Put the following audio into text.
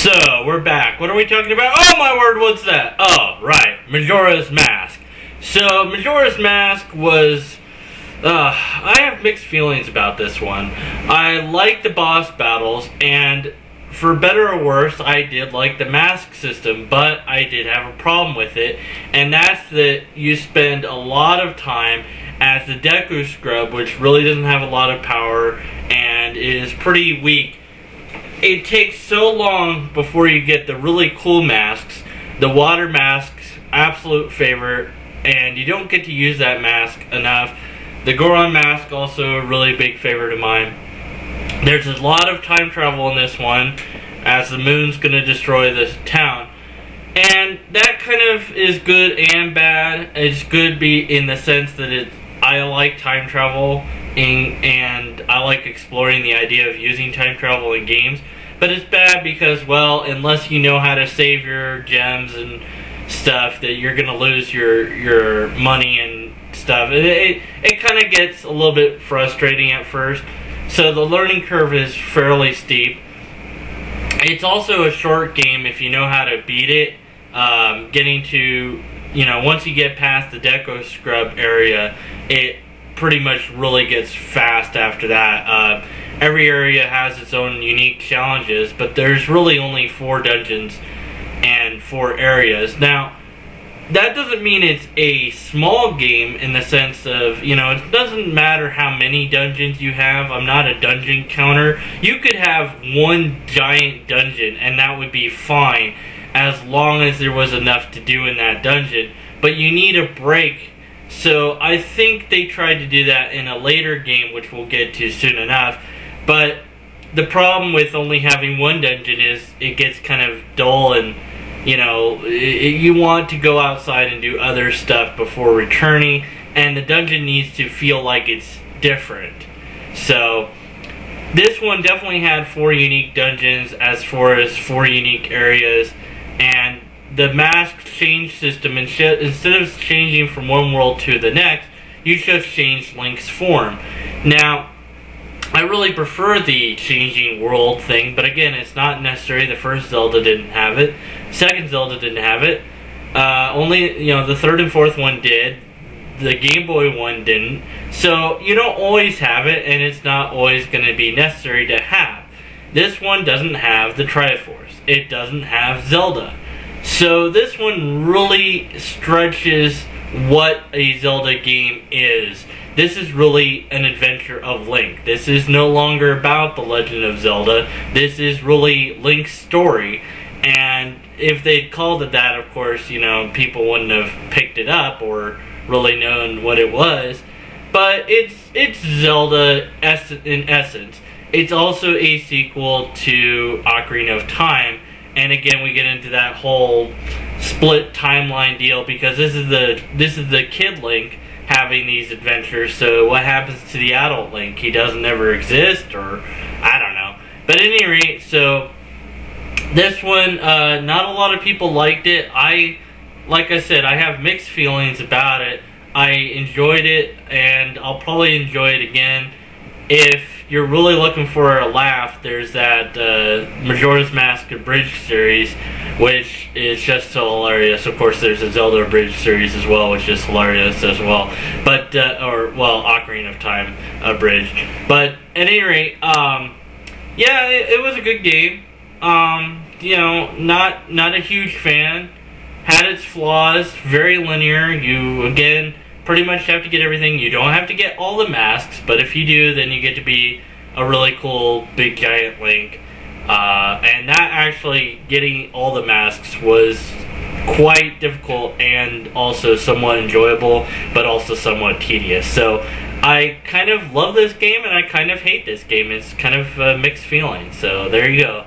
So, we're back. What are we talking about? Oh my word, what's that? Oh, right. Majora's Mask. So, Majora's Mask was... I have mixed feelings about this one. I like the boss battles, and for better or worse, I did like the mask system, but I did have a problem with it, and that's that you spend a lot of time as the Deku Scrub, which really doesn't have a lot of power, and is pretty weak. It takes so long before you get the really cool masks. The water mask's absolute favorite, and you don't get to use that mask enough. The Goron mask also a really big favorite of mine. There's a lot of time travel in this one, as the moon's going to destroy this town. And that kind of is good and bad. It's good in the sense that I like time travel, and I like exploring the idea of using time travel in games. But it's bad because, well, unless you know how to save your gems and stuff, that you're going to lose your money and stuff. It kind of gets a little bit frustrating at first. So the learning curve is fairly steep. It's also a short game if you know how to beat it. Getting to, once you get past the Deku Scrub area, it pretty much really gets fast after that. Every area has its own unique challenges, but there's really only 4 dungeons and 4 areas. Now, that doesn't mean it's a small game in the sense of, it doesn't matter how many dungeons you have. I'm not a dungeon counter. You could have one giant dungeon, and that would be fine, as long as there was enough to do in that dungeon. But you need a break. So I think they tried to do that in a later game, which we'll get to soon enough. But the problem with only having one dungeon is it gets kind of dull, and you want to go outside and do other stuff before returning, and the dungeon needs to feel like it's different. So this one definitely had 4 unique dungeons as far as 4 unique areas, and the mask change system, instead of changing from one world to the next, you just change Link's form. Now, I really prefer the changing world thing, but again, it's not necessary. The first Zelda didn't have it. Second Zelda didn't have it. Only, the third and fourth one did. The Game Boy one didn't. So, you don't always have it, and it's not always going to be necessary to have. This one doesn't have the Triforce. It doesn't have Zelda. So, this one really stretches what a Zelda game is. This is really an adventure of Link. This is no longer about The Legend of Zelda. This is really Link's story. And if they'd called it that, of course, people wouldn't have picked it up or really known what it was. But it's Zelda in essence. It's also a sequel to Ocarina of Time. And again, we get into that whole split timeline deal because this is the kid Link having these adventures. So what happens to the adult Link? He doesn't ever exist, or I don't know. But at any rate, so this one, not a lot of people liked it. Like I said, I have mixed feelings about it. I enjoyed it, and I'll probably enjoy it again. If you're really looking for a laugh, there's that Majora's Mask Abridged series, which is just so hilarious. Of course, there's a Zelda Abridged series as well, which is hilarious as well. But Ocarina of Time Abridged. But at any rate, yeah, it was a good game. Not a huge fan. Had its flaws. Very linear. You again pretty much have to get everything. You don't have to get all the masks, but if you do, then you get to be a really cool big giant Link. And that actually, getting all the masks was quite difficult and also somewhat enjoyable, but also somewhat tedious. So I kind of love this game and I kind of hate this game. It's kind of a mixed feeling. So there you go.